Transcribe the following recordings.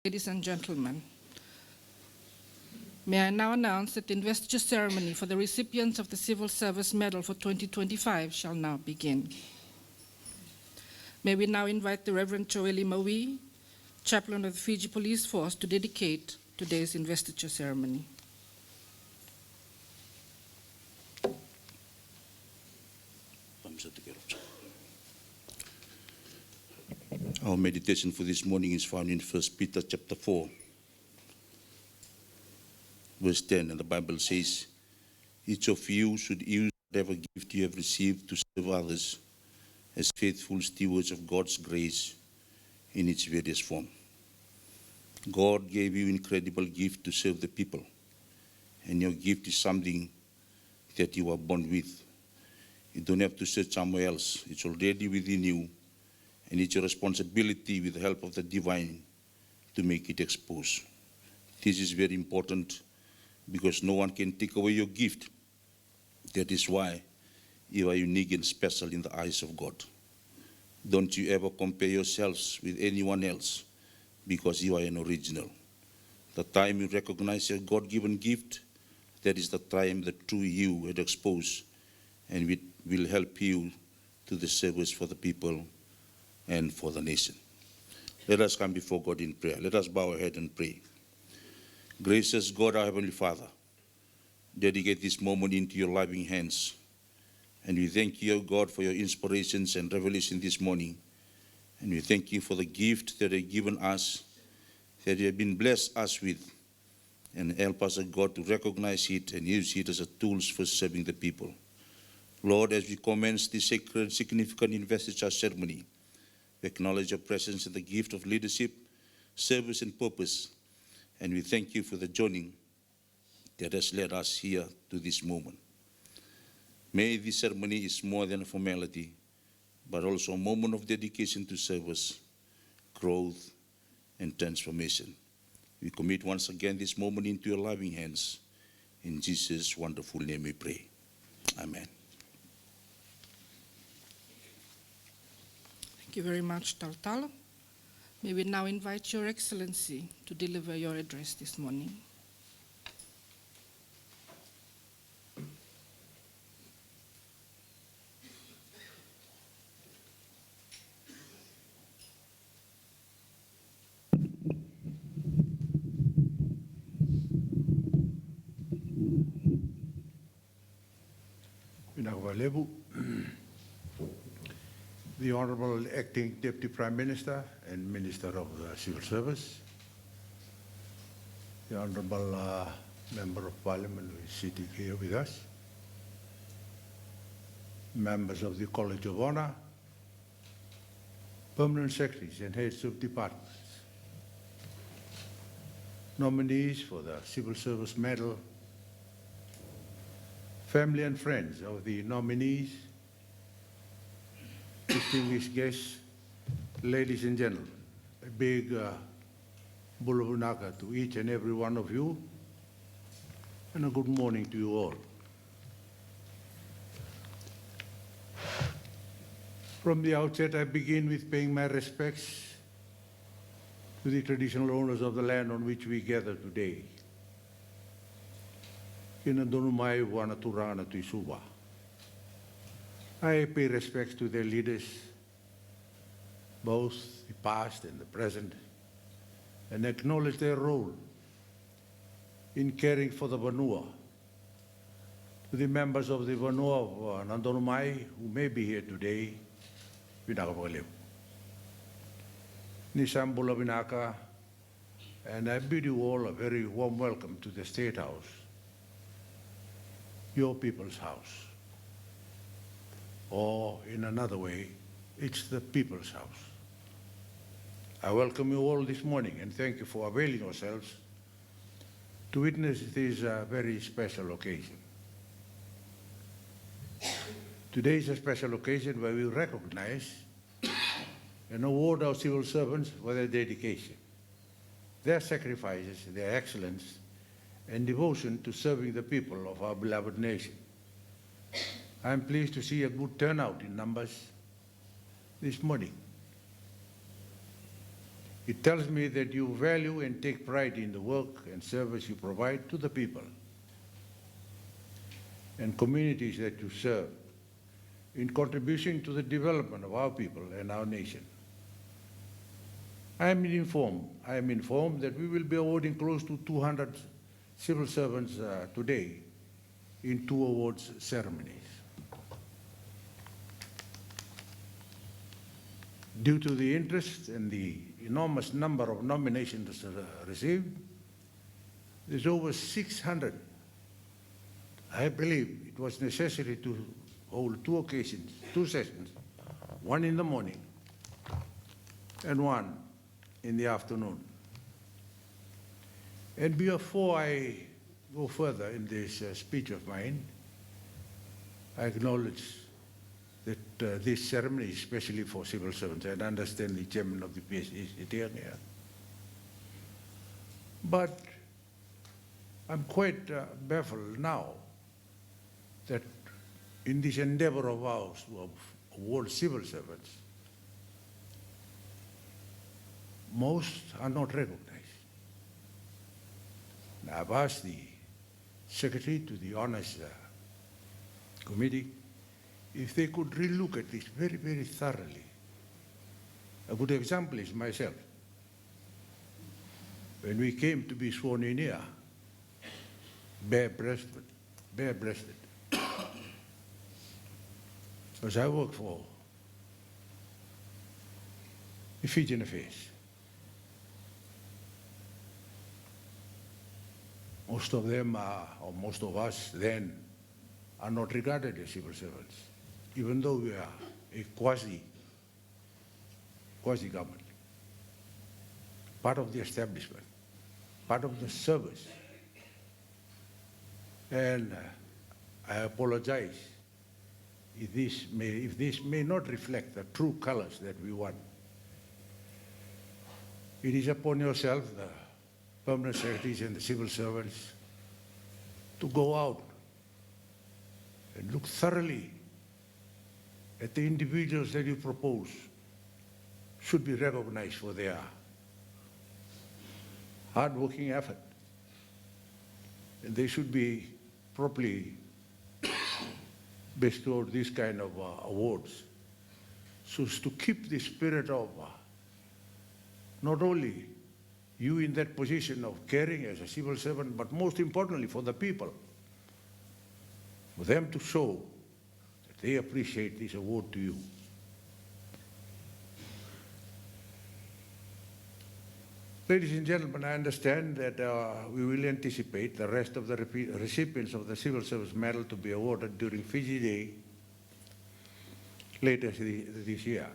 Ladies and gentlemen, may I now announce that the investiture ceremony for the recipients of the Civil Service Medal for 2025 shall now begin. May we now invite the Reverend Joeli Maui, Chaplain of the Fiji Police Force, to dedicate today's investiture ceremony. Our meditation for this morning is found in 1 Peter chapter 4, verse 10, and the Bible says, "Each of you should use whatever gift you have received to serve others as faithful stewards of God's grace in its various form." God gave you incredible gift to serve the people, and your gift is something that you are born with. You don't have to search somewhere else. It's already within you, and it's your responsibility with the help of the divine to make it exposed. This is very important because no one can take away your gift. That is why you are unique and special in the eyes of God. Don't you ever compare yourselves with anyone else because you are an original. The time you recognize your God-given gift, that is the time the true you had exposed, and it will help you to the service for the people and for the nation. Let us come before God in prayer. Let us bow our head and pray. Gracious God, our Heavenly Father, dedicate this moment into your loving hands. And we thank you, O God, for your inspirations and revelation this morning. And we thank you for the gift that you have given us, that you have been blessed us with. And help us, O God, to recognize it and use it as a tool for serving the people. Lord, as we commence this sacred, significant investiture ceremony, we acknowledge your presence in the gift of leadership, service, and purpose. And we thank you for the journey that has led us here to this moment. May this ceremony is more than a formality, but also a moment of dedication to service, growth, and transformation. We commit once again this moment into your loving hands. In Jesus' wonderful name we pray. Amen. Thank you very much, Taltal. May we now invite Your Excellency to deliver your address this morning. Lalabalavu, the Honourable Acting Deputy Prime Minister and Minister of the Civil Service, the Honourable Member of Parliament who is sitting here with us, members of the College of Honour, permanent secretaries and heads of departments, nominees for the Civil Service Medal, family and friends of the nominees, distinguished guests, ladies and gentlemen, a big bulabunaka to each and every one of you, and a good morning to you all. From the outset, I begin with paying my respects to the traditional owners of the land on which we gather today. I pay respects to their leaders, both the past and the present, and acknowledge their role in caring for the Vanua. To the members of the Vanua of Nandonomai who may be here today, Lalabalavu. Nisambula Vinaka, and I bid you all a very warm welcome to the State House, your people's house. Or in another way, it's the people's house. I welcome you all this morning and thank you for availing yourselves to witness this very special occasion. Today is a special occasion where we recognize and award our civil servants for their dedication, their sacrifices, their excellence, and devotion to serving the people of our beloved nation. I am pleased to see a good turnout in numbers this morning. It tells me that you value and take pride in the work and service you provide to the people and communities that you serve, in contributing to the development of our people and our nation. I am informed that we will be awarding close to 200 civil servants today in 2 awards ceremonies. Due to the interest and the enormous number of nominations received, there's over 600. I believe it was necessary to hold 2 sessions, one in the morning and one in the afternoon. And before I go further in this speech of mine, I acknowledge that this ceremony is especially for civil servants. I understand the chairman of the PS is here. But I'm quite baffled now that in this endeavor of ours to award civil servants, most are not recognized. Now, I've asked the Secretary to the Honours Committee if they could relook at this very, very thoroughly. A good example is myself. When we came to be sworn in here, bare-breasted, because I work for the Fijian Affairs. Most of them or most of us then are not regarded as civil servants, even though we are a quasi-government, part of the establishment, part of the service. And I apologize if this may not reflect the true colors that we want. It is upon yourself, the permanent secretaries and the civil servants, to go out and look thoroughly at the individuals that you propose should be recognized for their hard-working effort. And they should be properly bestowed these kind of awards, so as to keep the spirit of not only you in that position of caring as a civil servant, but most importantly for the people, for them to show that they appreciate this award to you. Ladies and gentlemen, I understand that we will anticipate the rest of the recipients of the Civil Service Medal to be awarded during Fiji Day later this year.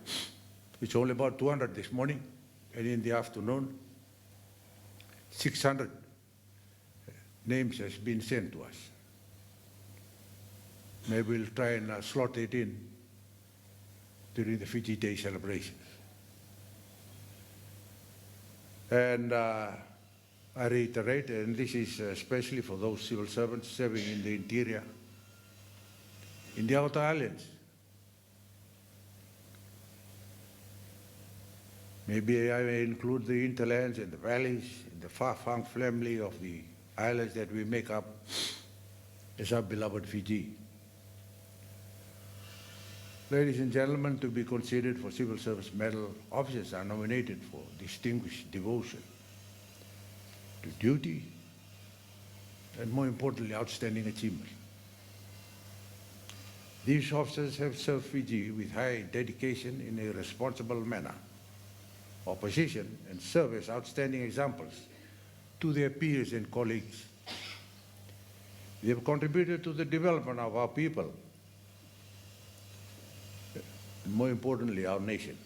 It's only about 200 this morning, and in the afternoon, 600 names has been sent to us. Maybe we'll try and slot it in during the Fiji Day celebrations. And I reiterate, and this is especially for those civil servants serving in the interior, in the outer islands. Maybe I may include the hinterlands and the valleys, and the far-flung family of the islands that we make up as our beloved Fiji. Ladies and gentlemen, to be considered for Civil Service Medal, officers are nominated for distinguished devotion to duty and, more importantly, outstanding achievement. These officers have served Fiji with high dedication in a responsible manner, opposition, and serve as outstanding examples to their peers and colleagues. They have contributed to the development of our people, and more importantly, our nation.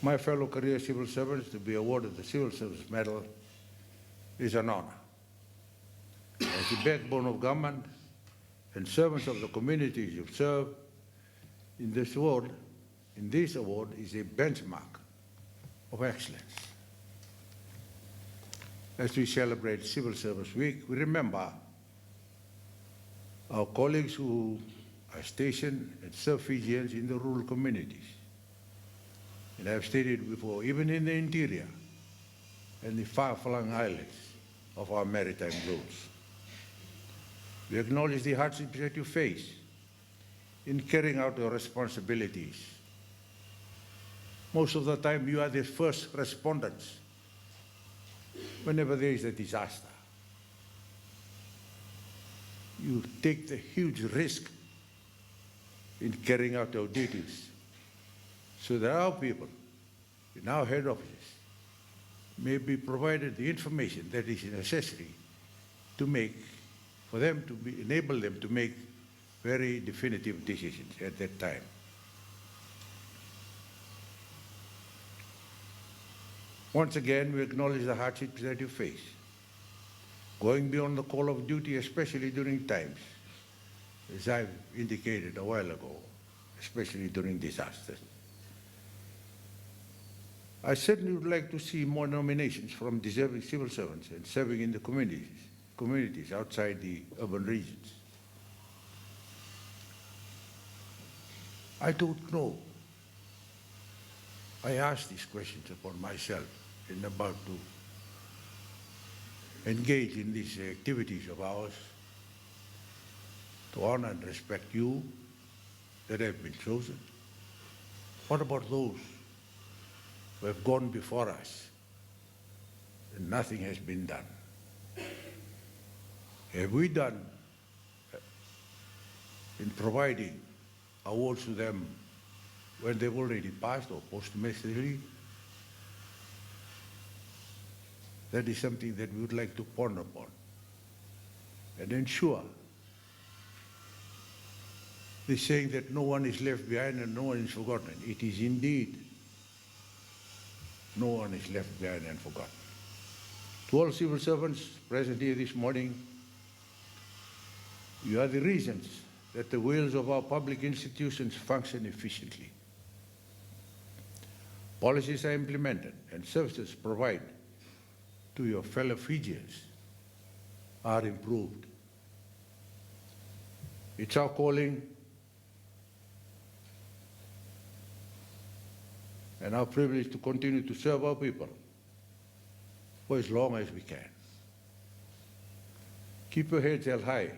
My fellow career civil servants, to be awarded the Civil Service Medal is an honor. As the backbone of government and servants of the communities you serve, in this award is a benchmark of excellence. As we celebrate Civil Service Week, we remember our colleagues who are stationed and serve Fijians in the rural communities. And I have stated before, even in the interior and the far-flung islands of our maritime zones. We acknowledge the hardships that you face in carrying out your responsibilities. Most of the time, you are the first respondents whenever there is a disaster. You take the huge risk in carrying out your duties so that our people in our head offices may be provided the information that is necessary to make, for them to enable them to make very definitive decisions at that time. Once again, we acknowledge the hardships that you face, going beyond the call of duty, especially during times, as I've indicated a while ago, especially during disasters. I certainly would like to see more nominations from deserving civil servants and serving in the communities outside the urban regions. I don't know. I ask these questions upon myself and about to engage in these activities of ours to honor and respect you that have been chosen. What about those who have gone before us and nothing has been done? Have we done in providing awards to them when they've already passed or posthumously? That is something that we would like to ponder upon and ensure the saying that no one is left behind and no one is forgotten. It is indeed no one is left behind and forgotten. To all civil servants present here this morning, you are the reasons that the wheels of our public institutions function efficiently. Policies are implemented and services provided to your fellow Fijians are improved. It's our calling and our privilege to continue to serve our people for as long as we can. Keep your heads held high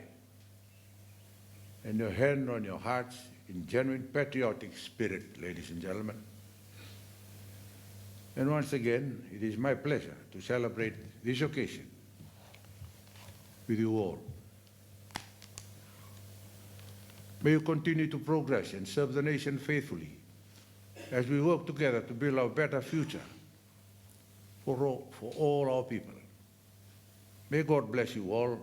and your hand on your hearts in genuine patriotic spirit, ladies and gentlemen. And once again, it is my pleasure to celebrate this occasion with you all. May you continue to progress and serve the nation faithfully as we work together to build a better future for all our people. May God bless you all,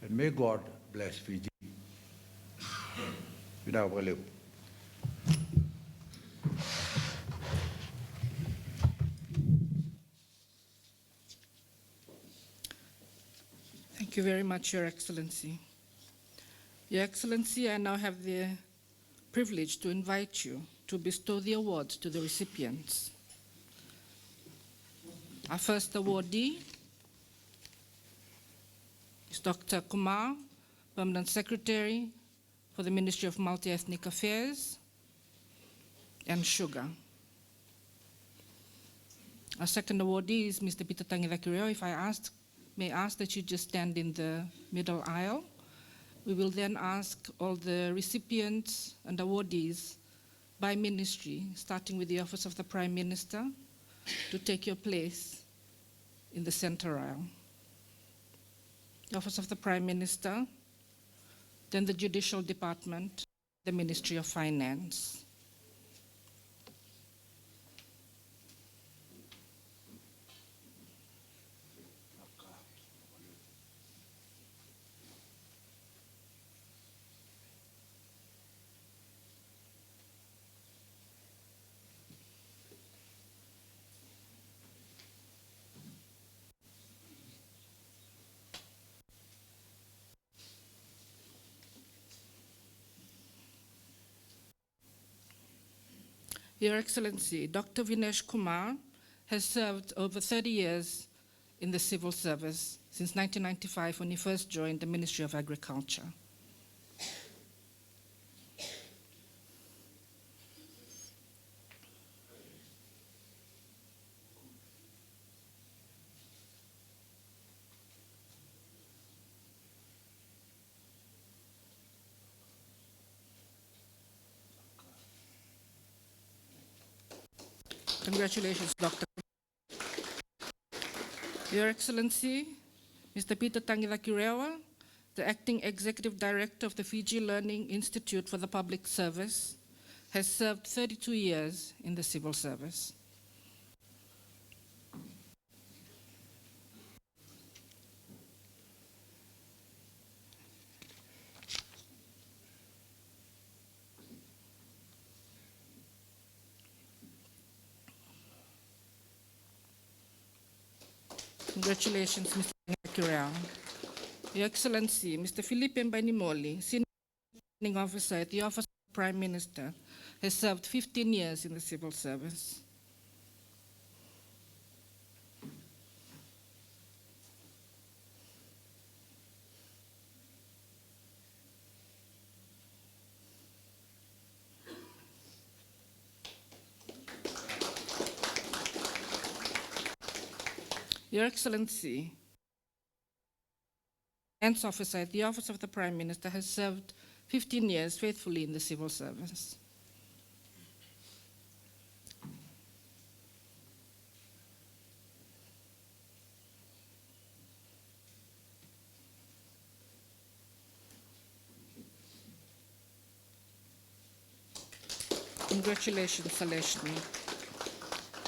and may God bless Fiji. Lalabalavu. Thank you very much, Your Excellency. Your Excellency, I now have the privilege to invite you to bestow the awards to the recipients. Our first awardee is Dr. Kumar, Permanent Secretary for the Ministry of Multi-Ethnic Affairs and Sugar. Our second awardee is Mr. Peter Tangirakirio. If I may ask that you just stand in the middle aisle. We will then ask all the recipients and awardees by ministry, starting with the Office of the Prime Minister, to take your place in the center aisle. The Office of the Prime Minister, then the Judicial Department, the Ministry of Finance. Your Excellency, Dr. Vinesh Kumar has served over 30 years in the civil service since 1995 when he first joined the Ministry of Agriculture. Congratulations, Dr. Your Excellency, Mr. Peter Tangilakirewa, the Acting Executive Director of the Fiji Learning Institute for the Public Service, has served 32 years in the civil service. Congratulations, Mr. Tangilakirewa. Your Excellency, Mr. Philippe Mbanimoli, Senior Training Officer at the Office of the Prime Minister, has served 15 years in the civil service. Your Excellency, Finance Officer at the Office of the Prime Minister, has served 15 years faithfully in the civil service. Congratulations, Saleshni.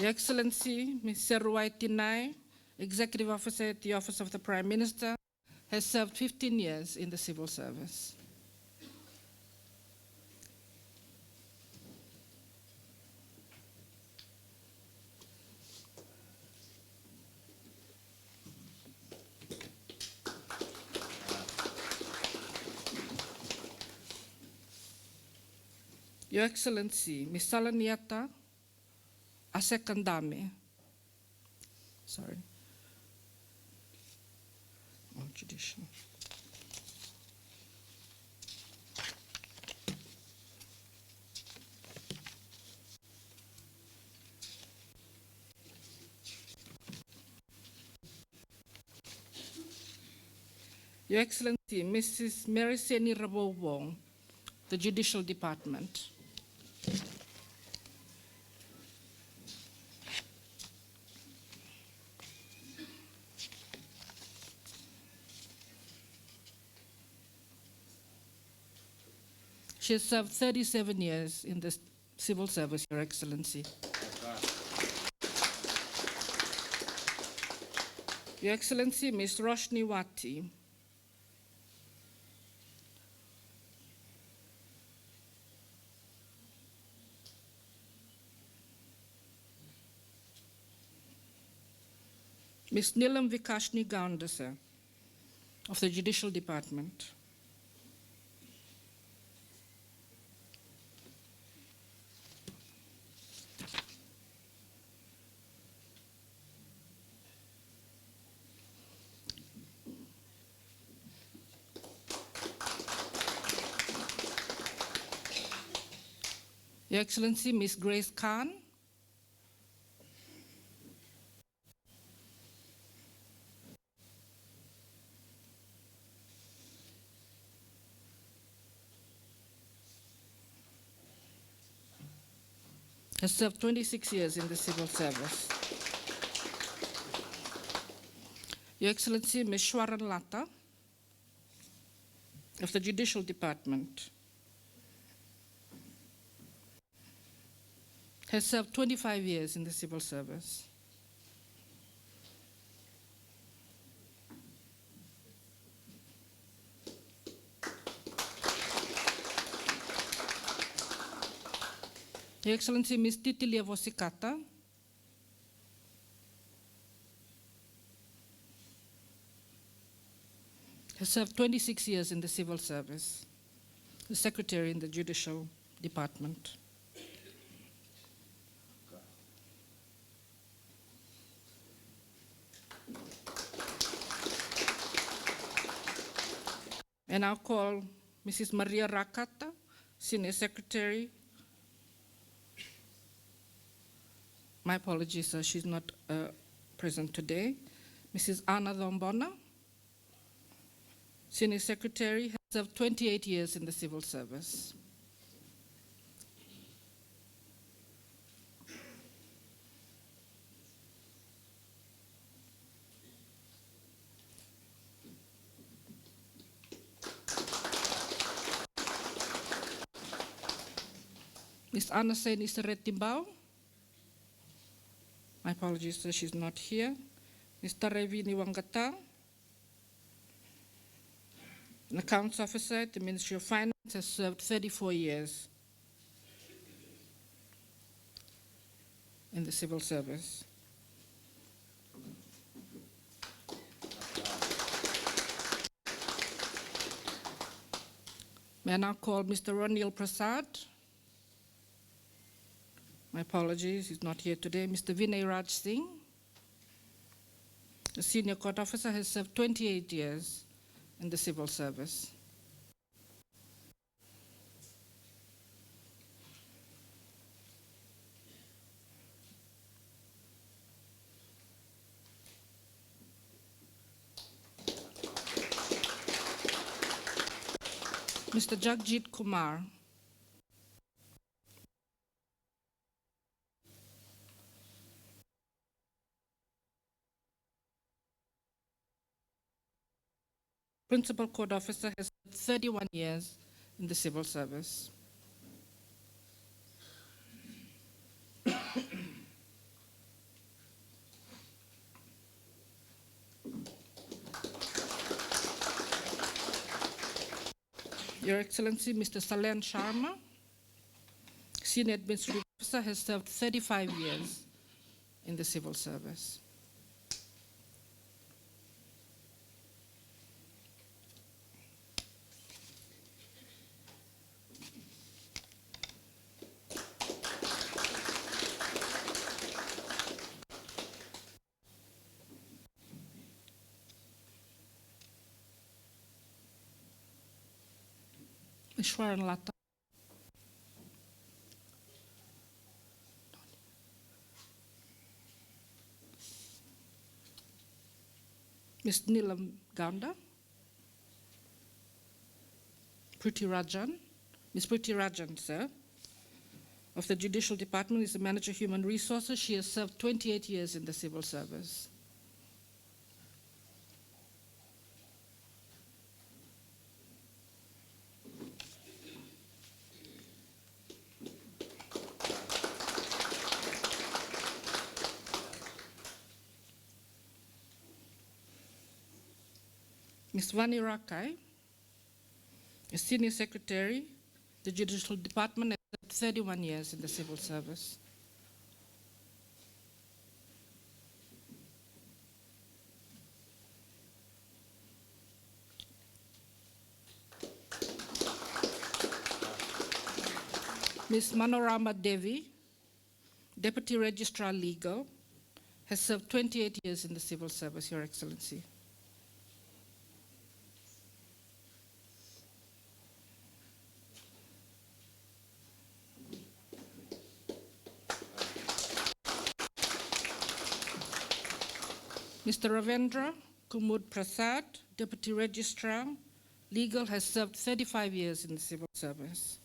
Your Excellency, Ms. Seruai Tinai, Executive Officer at the Office of the Prime Minister, has served 15 years in the civil service. Your Excellency, Ms. Salaniata Asekandame, sorry, judicial. Your Excellency, Mrs. Meriseni Rabobong, the Judicial Department. She has served 37 years in the civil service, Your Excellency. Your Excellency, Ms. Roshni Wati. Ms. Nilam Vikashni Gaundasa of the Judicial Department. Your Excellency, Ms. Grace Khan. Has served 26 years in the civil service. Your Excellency, Ms. Shwaran Lata of the Judicial Department. Has served 25 years in the civil service. Your Excellency, Ms. Titilia Vosikata. Has served 26 years in the civil service, the Secretary in the Judicial Department. And I'll call Mrs. Maria Rakata, Senior Secretary. My apologies, sir, she's not present today. Mrs. Anna Lombona, Senior Secretary, has served 28 years in the civil service. Ms. Anna Sen Isaretimbao. My apologies, sir, she's not here. Mr. Revini Wangata, an accounts officer at the Ministry of Finance, has served 34 years in the civil service. May I now call Mr. Ranil Prasad. My apologies, he's not here today. Mr. Vinay Raj Singh, a senior court officer, has served 28 years in the civil service. Mr. Jagjit Kumar. Principal Court Officer, has 31 years in the civil service. Your Excellency, Mr. Salen Sharma, Senior Administrative Officer, has served 35 years in the civil service. Ishwaran Lata. Ms. Nilam Ganda. Priti Rajan. Ms. Priti Rajan, sir, of the Judicial Department, is the Manager of Human Resources. She has served 28 years in the civil service. Ms. Vani Rakai, a Senior Secretary, the Judicial Department, has served 31 years in the civil service. Ms. Manorama Devi, Deputy Registrar Legal, has served 28 years in the civil service, Your Excellency. Mr. Ravendra Kumud Prasad, Deputy Registrar Legal, has served 35 years in the civil service.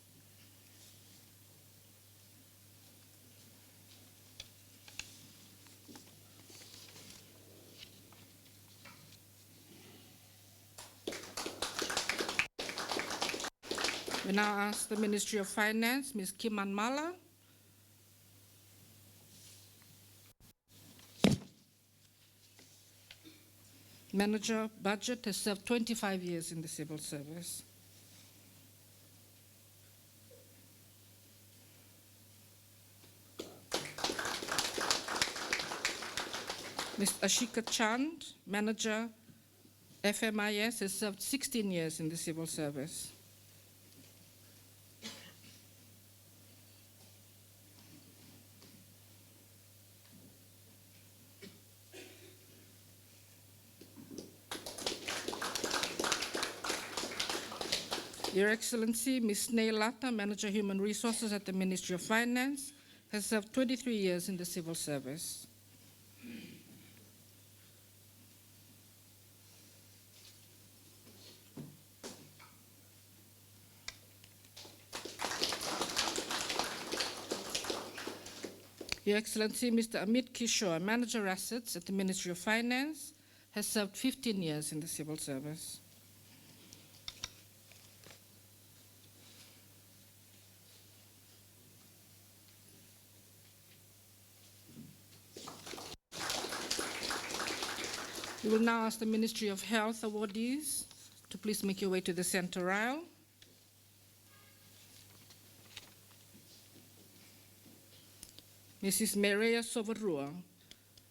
We now ask the Ministry of Finance, Ms. Kiman Mala, Manager Budget, has served 25 years in the civil service. Ms. Ashika Chand, Manager FMIS, has served 16 years in the civil service. Your Excellency, Ms. Neilata, Manager Human Resources at the Ministry of Finance, has served 23 years in the civil service. Your Excellency, Mr. Amit Kishore, Manager Assets at the Ministry of Finance, has served 15 years in the civil service. We will now ask the Ministry of Health awardees to please make your way to the center aisle. Mrs. Merea Sovarua,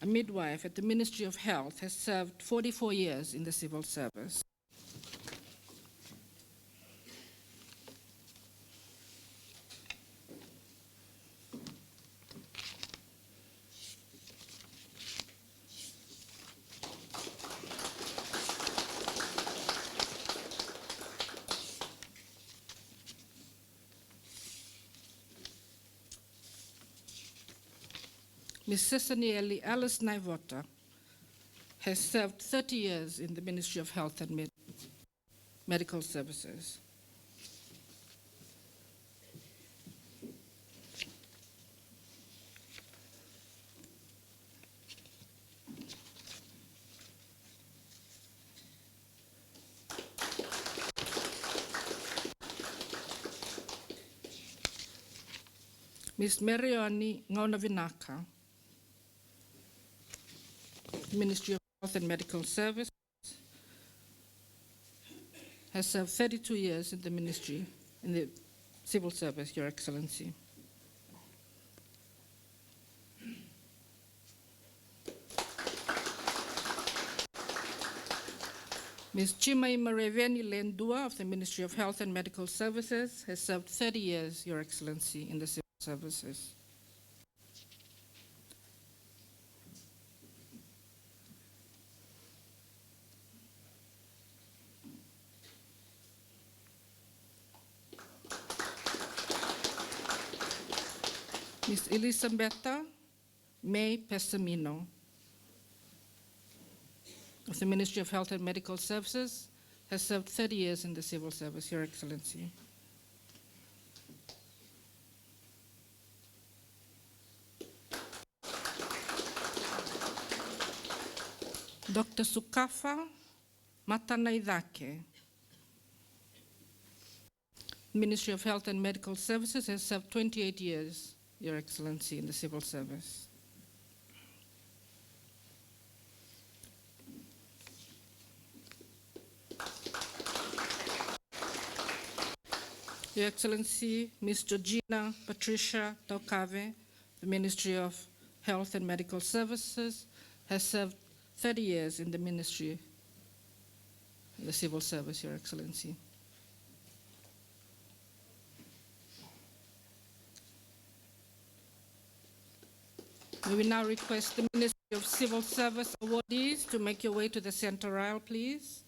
a midwife at the Ministry of Health, has served 44 years in the civil service. Ms. Sesanieli Alice Naivota has served 30 years in the Ministry of Health and Medical Services. Ms. Merioni Ngaunavinaka, Ministry of Health and Medical Services, has served 32 years in the ministry, in the civil service, Your Excellency. Ms. Chimai Mareveni Lendua of the Ministry of Health and Medical Services has served 30 years, Your Excellency, in the civil services. Ms. Elisabetta May Pessamino of the Ministry of Health and Medical Services has served 30 years in the civil service, Your Excellency. Dr. Sukafa Matanaidake, Ministry of Health and Medical Services, has served 28 years, Your Excellency, in the civil service. Your Excellency, Ms. Georgina Patricia Taukave, the Ministry of Health and Medical Services, has served 30 years in the ministry, in the civil service, Your Excellency. We will now request the Ministry of Civil Service awardees to make your way to the center aisle, please.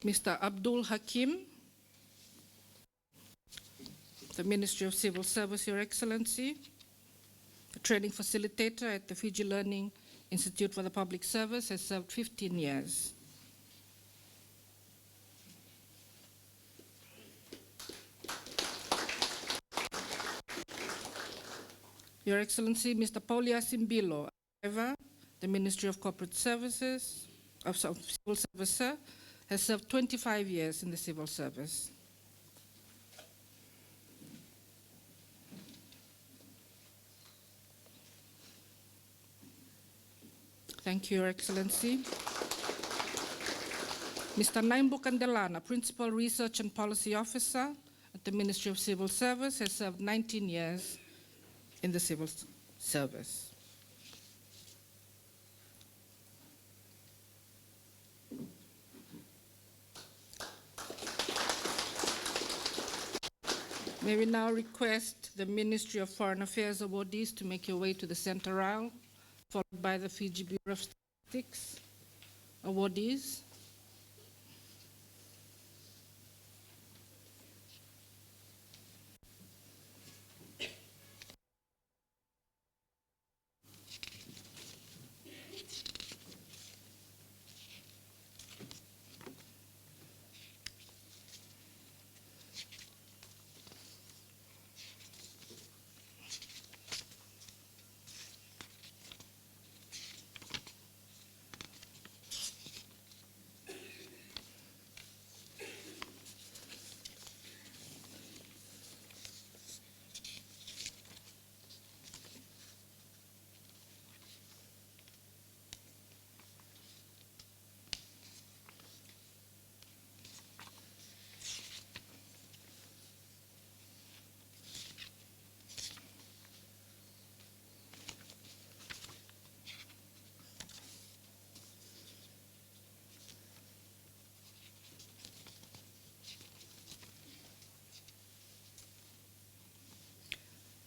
Mr. Abdul Hakim, the Ministry of Civil Service, Your Excellency, a training facilitator at the Fiji Learning Institute for the Public Service, has served 15 years. Your Excellency, Mr. Paulia Simbilo, the Ministry of Corporate Services, of Civil Service, sir, has served 25 years in the civil service. Thank you, Your Excellency. Mr. Naimbu Kandelana, Principal Research and Policy Officer at the Ministry of Civil Service, has served 19 years in the civil service. May we now request the Ministry of Foreign Affairs awardees to make your way to the center aisle, followed by the Fiji Bureau of Statistics awardees.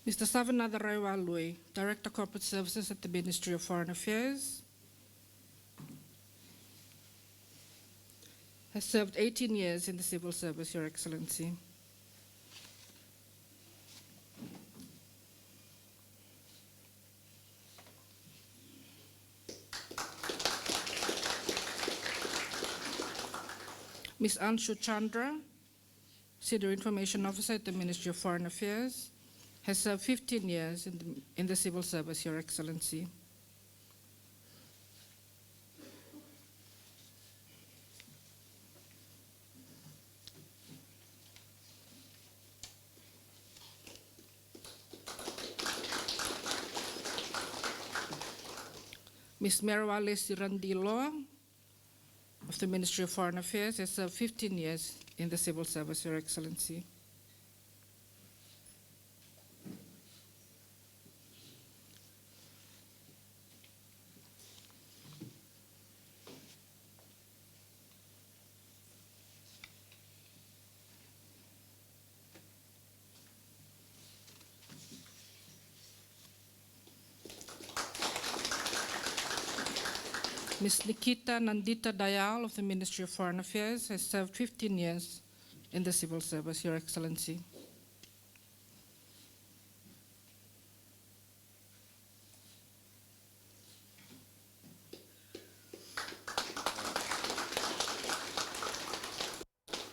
Mr. Savanatha Raiwalui, Director Corporate Services at the Ministry of Foreign Affairs, has served 18 years in the civil service, Your Excellency. Ms. Anshu Chandra, Senior Information Officer at the Ministry of Foreign Affairs, has served 15 years in the civil service, Your Excellency. Ms. Merwale Sirandilo of the Ministry of Foreign Affairs has served 15 years in the civil service, Your Excellency. Ms. Nikita Nandita Dayal of the Ministry of Foreign Affairs has served 15 years in the civil service, Your Excellency.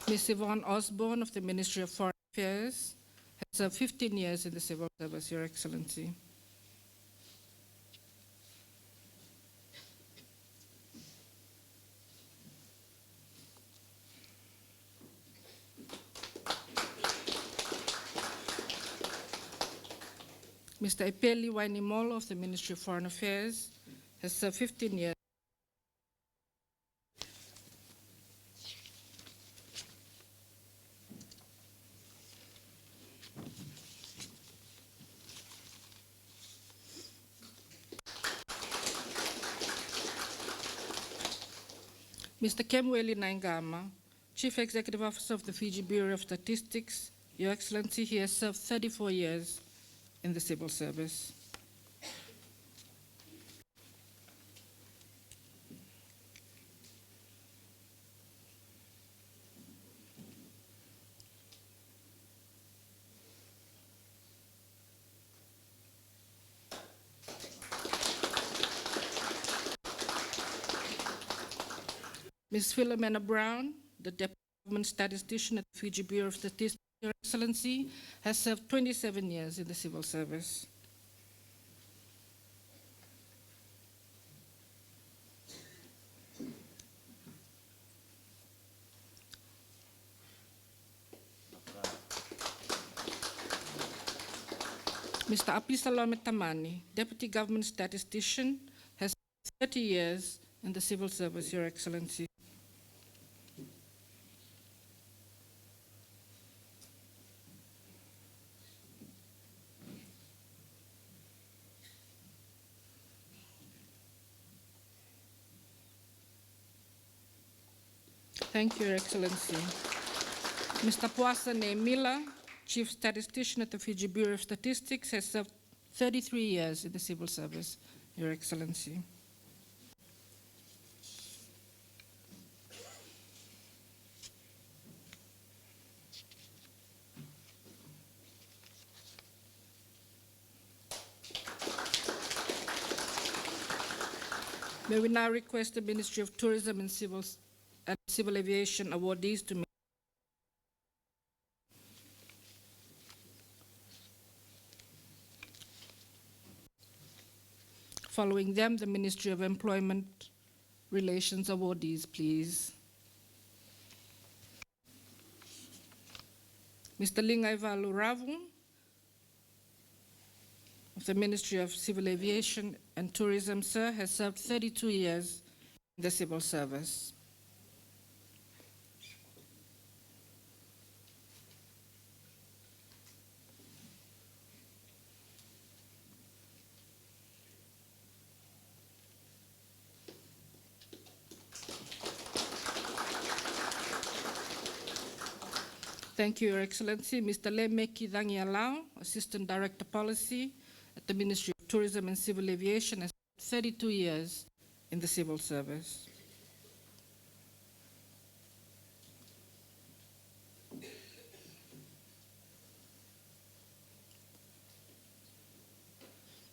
Ms. Yvonne Osborne of the Ministry of Foreign Affairs has served 15 years in the civil service, Your Excellency. Mr. Epeli Wainimolo of the Ministry of Foreign Affairs has served 15 years. Mr. Kemweli Naiqama, Chief Executive Officer of the Fiji Bureau of Statistics, Your Excellency, he has served 34 years in the civil service. Ms. Philomena Brown, the Deputy Government Statistician at the Fiji Bureau of Statistics, Your Excellency, has served 27 years in the civil service. Mr. Apisalome Tamani, Deputy Government Statistician, has served 30 years in the civil service, Your Excellency. Thank you, Your Excellency. Mr. Puasa Mila, Chief Statistician at the Fiji Bureau of Statistics, has served 33 years in the civil service, Your Excellency. May we now request the Ministry of Tourism and Civil Aviation awardees to Following them, the Ministry of Employment Relations awardees, please. Mr. Lingaivalu Ravu of the Ministry of Civil Aviation and Tourism, sir, has served 32 years in the civil service. Thank you, Your Excellency. Mr. Lemeki Dangialau, Assistant Director Policy at the Ministry of Tourism and Civil Aviation, has 32 years in the civil service.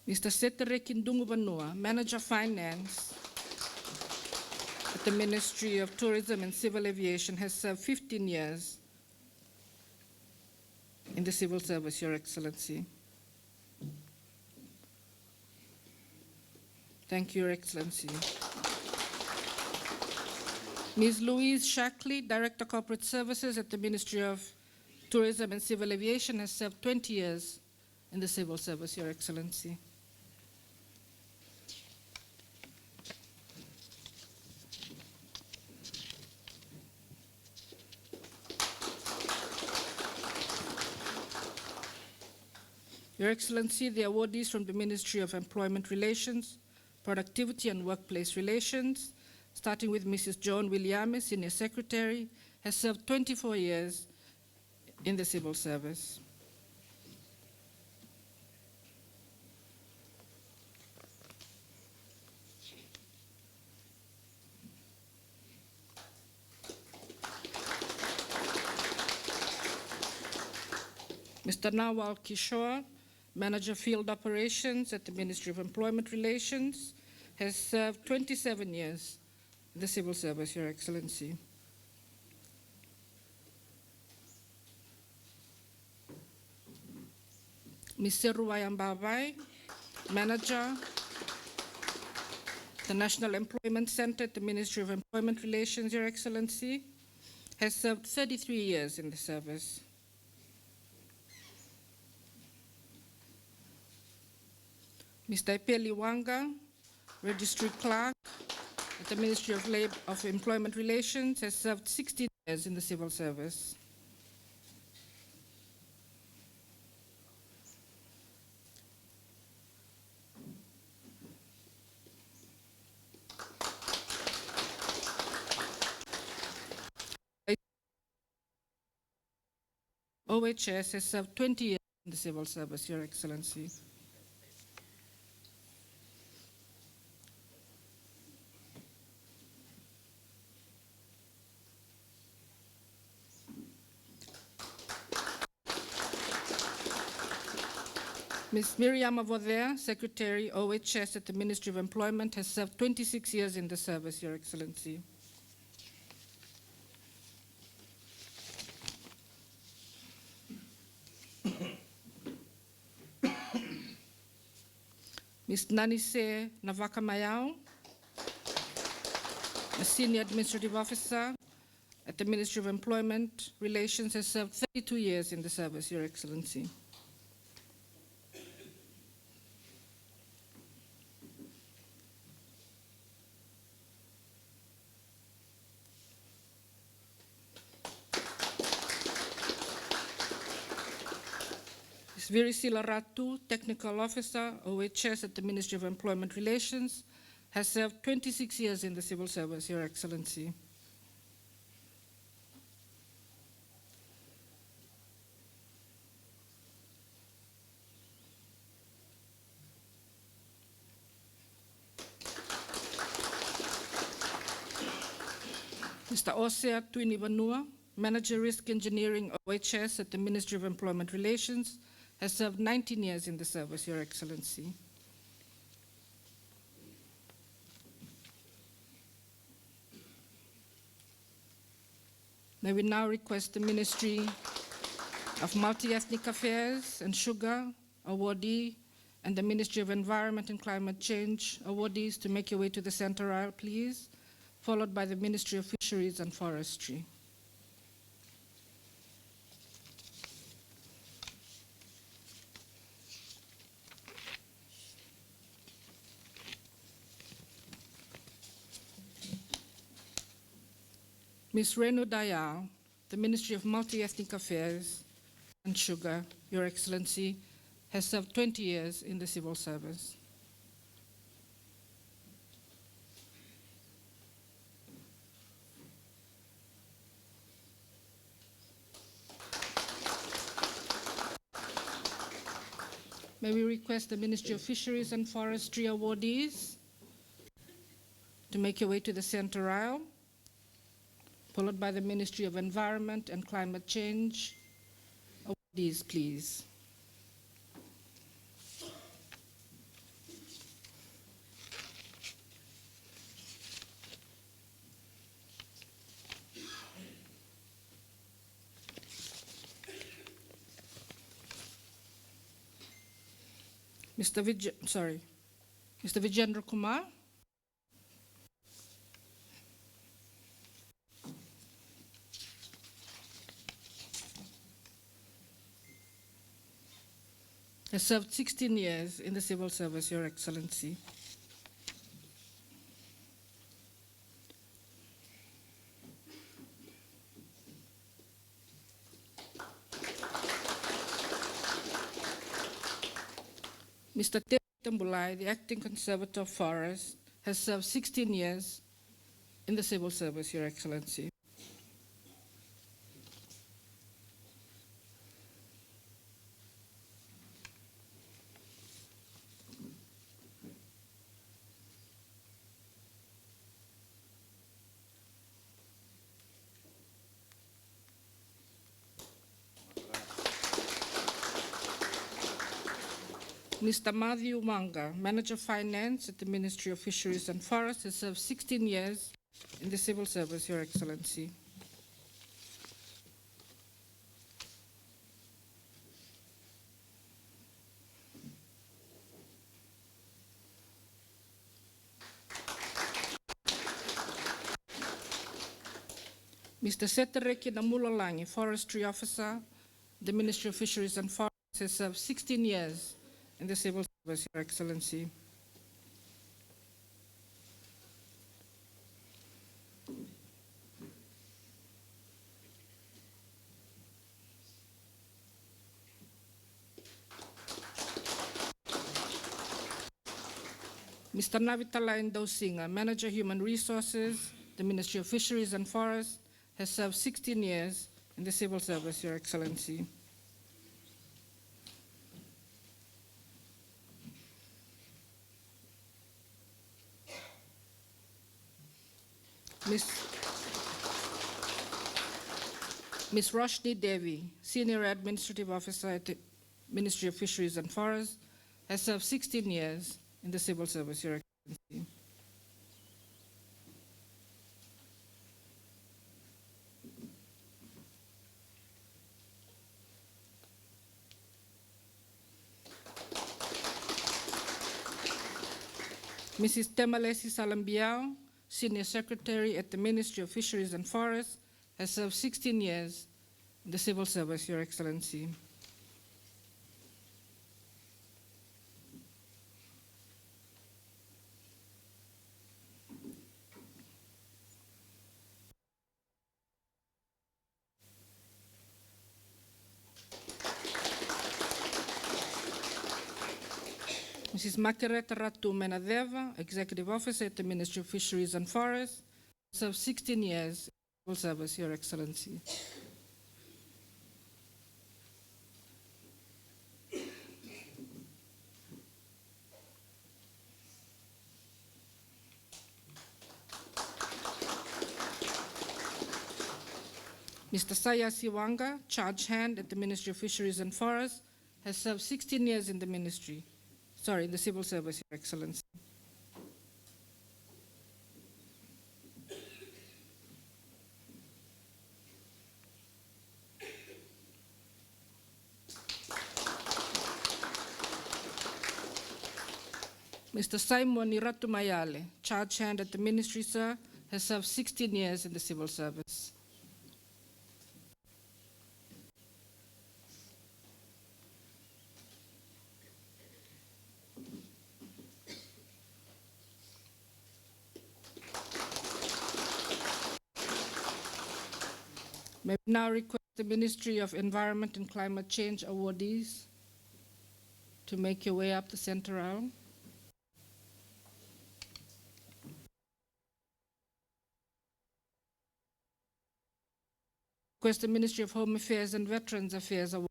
Mr. Setere Kindungu Vanua, Manager Finance at the Ministry of Tourism and Civil Aviation, has served 15 years in the civil service, Your Excellency. Thank you, Your Excellency. Ms. Louise Shackley, Director Corporate Services at the Ministry of Tourism and Civil Aviation, has served 20 years in the civil service, Your Excellency. Your Excellency, the awardees from the Ministry of Employment Relations, Productivity and Workplace Relations, starting with Mrs. Joan Williams, Senior Secretary, has served 24 years in the civil service. Mr. Nawal Kishore, Manager Field Operations at the Ministry of Employment Relations, has served 27 years in the civil service, Your Excellency. Ms. Seruwayam Babai, Manager, the National Employment Center at the Ministry of Employment Relations, Your Excellency, has served 33 years in the service. Mr. Ipeli Wanga, Registry Clerk at the Ministry of Employment Relations, has served 16 years in the civil service. OHS has served 20 years in the civil service, Your Excellency. Ms. Miriam Avodea, Secretary, OHS at the Ministry of Employment, has served 26 years in the service, Your Excellency. Ms. Nanise Navakamayao, a Senior Administrative Officer at the Ministry of Employment Relations, has served 32 years in the service, Your Excellency. Ms. Virisila Ratu, Technical Officer, OHS at the Ministry of Employment Relations, has served 26 years in the civil service, Your Excellency. Mr. Osea Tuinivanua, Manager Risk Engineering, OHS at the Ministry of Employment Relations, has served 19 years in the service, Your Excellency. May we now request the Ministry of Multi-Ethnic Affairs and Sugar awardee and the Ministry of Environment and Climate Change awardees to make your way to the center aisle, please, followed by the Ministry of Fisheries and Forestry. Ms. Renu Dayal, the Ministry of Multi-Ethnic Affairs and Sugar, Your Excellency, has served 20 years in the civil service. May we request the Ministry of Fisheries and Forestry awardees to make your way to the center aisle, followed by the Ministry of Environment and Climate Change. Awardees, please. Mr. Vijendra Kumar. Has served 16 years in the civil service, Your Excellency. Mr. Tambulai, the Acting Conservator of Forest, has served 16 years in the civil service, Your Excellency. Mr. Matthew Manga, Manager of Finance at the Ministry of Fisheries and Forests, has served 16 years in the civil service, Your Excellency. Mr. Setereki Namulalangi, Forestry Officer, the Ministry of Fisheries and Forests, has served 16 years in the civil service, Your Excellency. Mr. Navitala Ndosinga, Manager Human Resources, the Ministry of Fisheries and Forests, has served 16 years in the civil service, Your Excellency. Ms. Roshni Devi, Senior Administrative Officer at the Ministry of Fisheries and Forests, has served 16 years in the civil service, Your Excellency. Mrs. Temalesi Salambiao, Senior Secretary at the Ministry of Fisheries and Forests, has served 16 years in the civil service, Your Excellency. Mrs. Makereta Ratu Menadeva, Executive Officer at the Ministry of Fisheries and Forests, served 16 years in civil service, Your Excellency. Mr. Saya Siwanga, Charge Hand at the Ministry of Fisheries and Forests, has served 16 years in the ministry. Sorry, in the civil service, Your Excellency. Mr. Simon Ratu Mayale, Charge Hand at the Ministry, sir, has served 16 years in the civil service. May we now request the Ministry of Environment and Climate Change awardees to make your way up the center aisle. Request the Ministry of Home Affairs and Veterans Affairs awardees.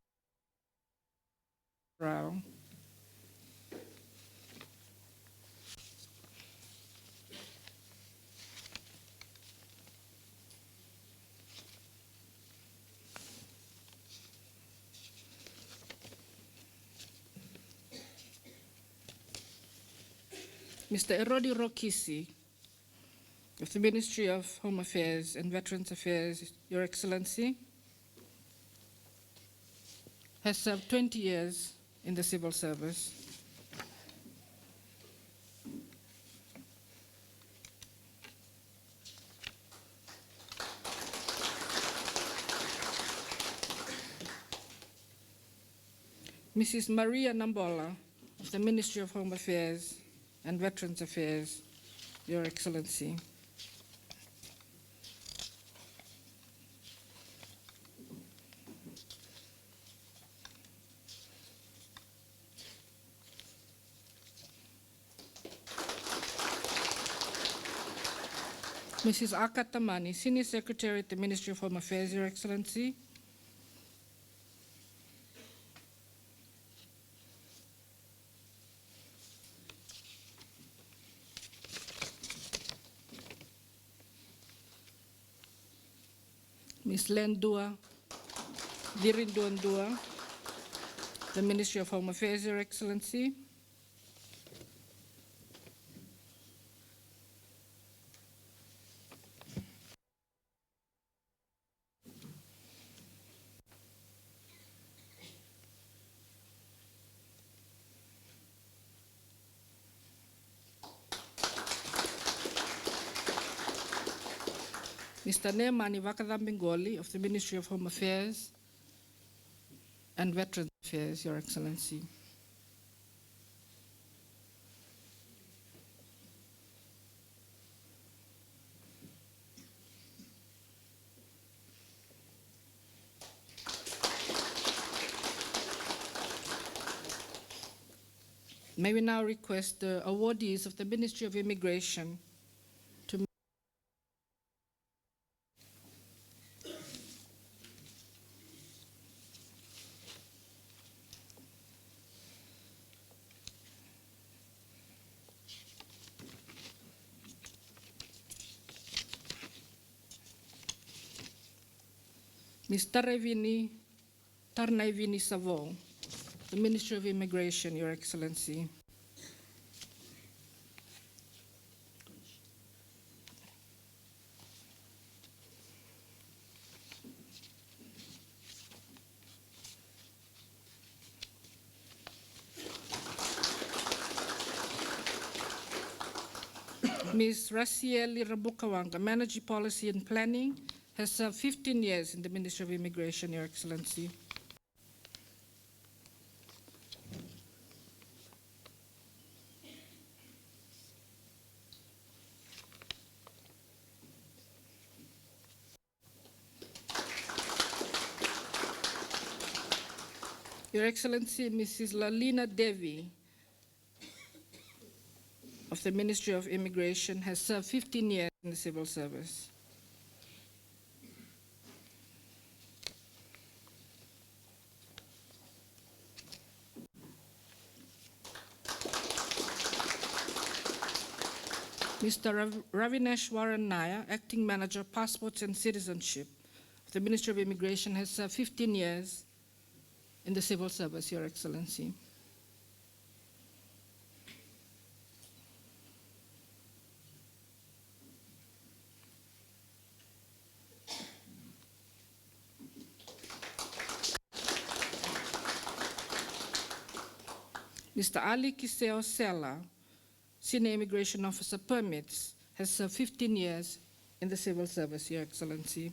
Mr. Erodi Rokisi of the Ministry of Home Affairs and Veterans Affairs, Your Excellency, has served 20 years in the civil service. Mrs. Maria Nambola of the Ministry of Home Affairs and Veterans Affairs, Your Excellency. Mrs. Aka Tamani, Senior Secretary at the Ministry of Home Affairs, Your Excellency. Ms. Len Dua, Dirinduan Dua, the Ministry of Home Affairs, Your Excellency. Mr. Neemani Vakadambingoli of the Ministry of Home Affairs and Veterans Affairs, Your Excellency. May we now request the awardees of the Ministry of Immigration to Ms. Tarnaivini Savo, the Ministry of Immigration, Your Excellency. Ms. Racieli Rabukawanga, Manager Policy and Planning, has served 15 years in the Ministry of Immigration, Your Excellency. Your Excellency, Mrs. Lalina Devi of the Ministry of Immigration has served 15 years in the civil service. Mr. Ravineshwaran Nair, Acting Manager, Passports and Citizenship of the Ministry of Immigration, has served 15 years in the civil service, Your Excellency. Mr. Ali Kiseo Sela, Senior Immigration Officer Permits, has served 15 years in the civil service, Your Excellency.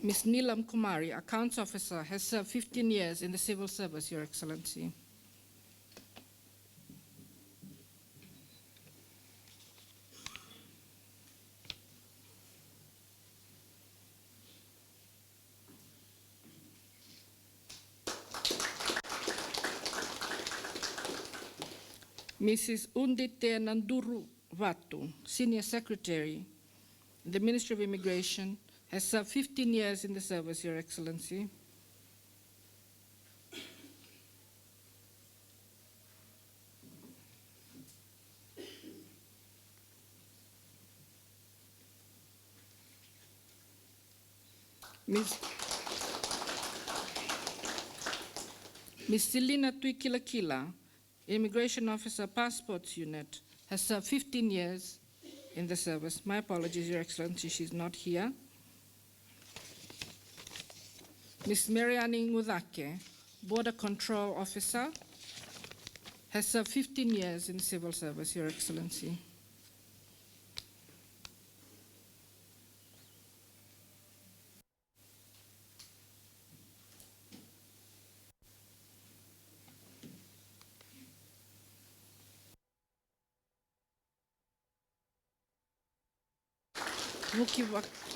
Ms. Neelam Kumari, Accounts Officer, has served 15 years in the civil service, Your Excellency. Mrs. Undite Nanduru Ratu, Senior Secretary in the Ministry of Immigration, has served 15 years in the service, Your Excellency. Ms. Selina Tuikilakila, Immigration Officer, Passports Unit, has served 15 years in the service. My apologies, Your Excellency, she's not here. Ms. Mariani Ngudake, Border Control Officer, has served 15 years in civil service, Your Excellency.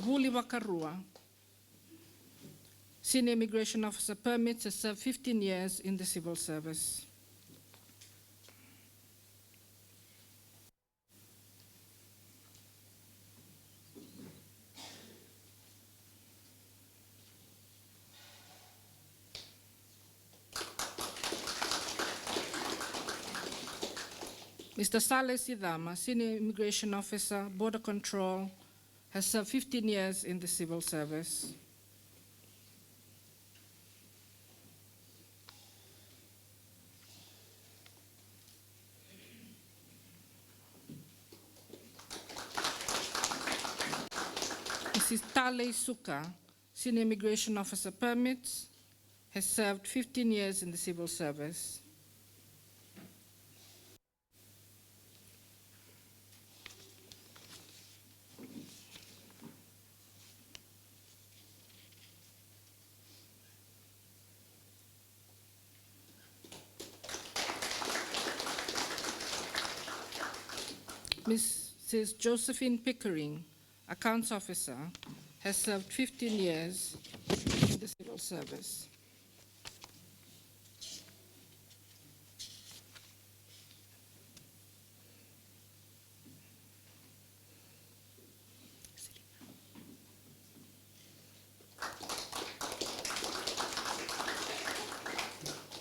Vuli Wakarua, Senior Immigration Officer Permits, has served 15 years in the civil service. Mr. Saleh Sidama, Senior Immigration Officer, Border Control, has served 15 years in the civil service. Mrs. Tale Suka, Senior Immigration Officer Permits, has served 15 years in the civil service. Mrs. Josephine Pickering, Accounts Officer, has served 15 years in the civil service.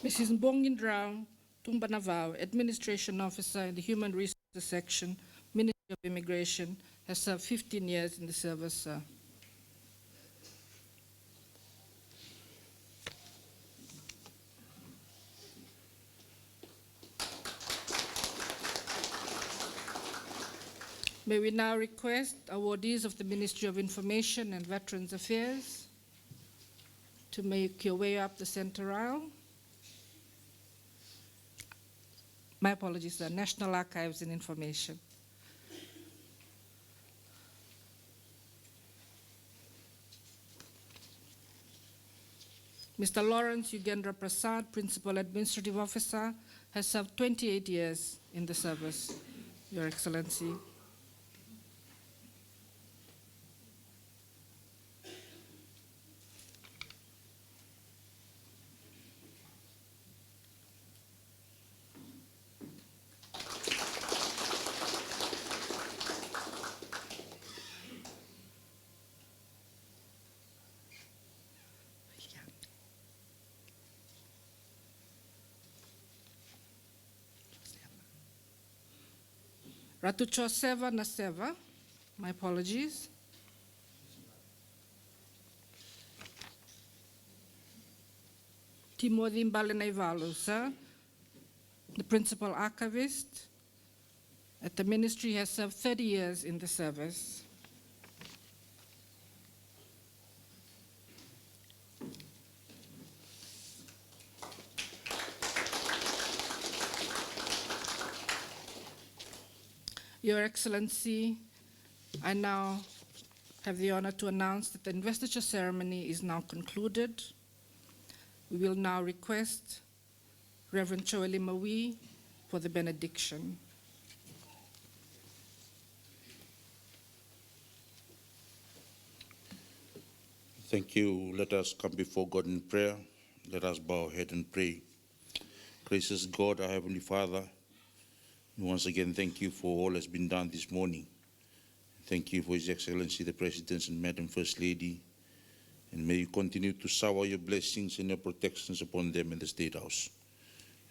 Mrs. Mbongindrao Tumbanavao, Administration Officer in the Human Resources Section, Ministry of Immigration, has served 15 years in the service, sir. May we now request awardees of the Ministry of Information and Veterans Affairs to make your way up the center aisle. My apologies, sir. National Archives and Information. Mr. Lawrence Yugendra Prasad, Principal Administrative Officer, has served 28 years in the service, Your Excellency. Ratu Seva Naseva, my apologies. Timothy Mbalenaivalu, sir, the Principal Archivist at the Ministry, has served 30 years in the service. Your Excellency, I now have the honor to announce that the investiture ceremony is now concluded. We will now request Reverend Choeli Maui for the benediction. Thank you. Let us come before God in prayer. Let us bow our head and pray. Gracious God, our Heavenly Father, once again, thank you for all that's been done this morning. Thank you for His Excellency, the President and Madam First Lady. And may you continue to shower your blessings and your protections upon them in the State House.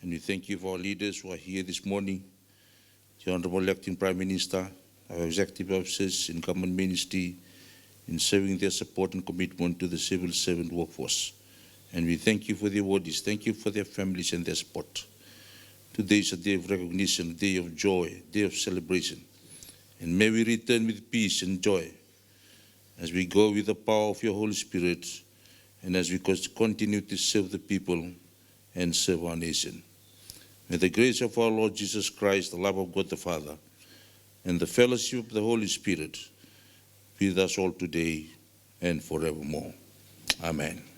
And we thank you for our leaders who are here this morning, the Honorable Acting Prime Minister, our executive officers in government ministry, in showing their support and commitment to the civil servant workforce. And we thank you for the awardees. Thank you for their families and their support. Today is a day of recognition, a day of joy, a day of celebration. And may we return with peace and joy as we go with the power of your Holy Spirit and as we continue to serve the people and serve our nation. May the grace of our Lord Jesus Christ, the love of God the Father, and the fellowship of the Holy Spirit be with us all today and forevermore. Amen.